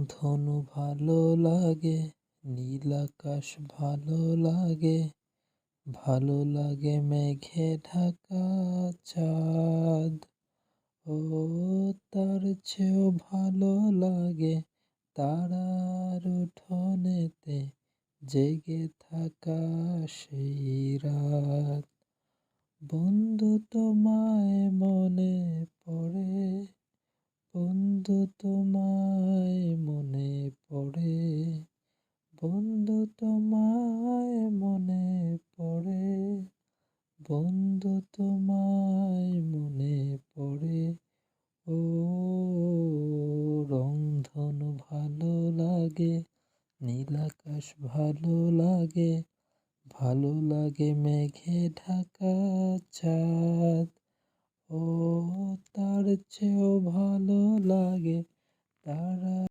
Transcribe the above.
রংধনু ভালো লাগে, নীল আকাশ ভালো লাগে, ভালো লাগে মেঘে ঢাকা চাঁদ। ও তার চেয়েও ভালো লাগে তারার উঠোনেতে জেগে থাকা সেই রাত। বন্ধু তোমায় মনে পড়ে, বন্ধু তোমায় মনে পড়ে, বন্ধু তোমায় মনে পড়ে, বন্ধু তোমায় মনে পড়ে। ও রংধনু ভালো লাগে, নীল আকাশ ভালো লাগে, ভালো লাগে মেঘে ঢাকা চাঁদ। ও তার চেয়েও ভালো লাগে তারা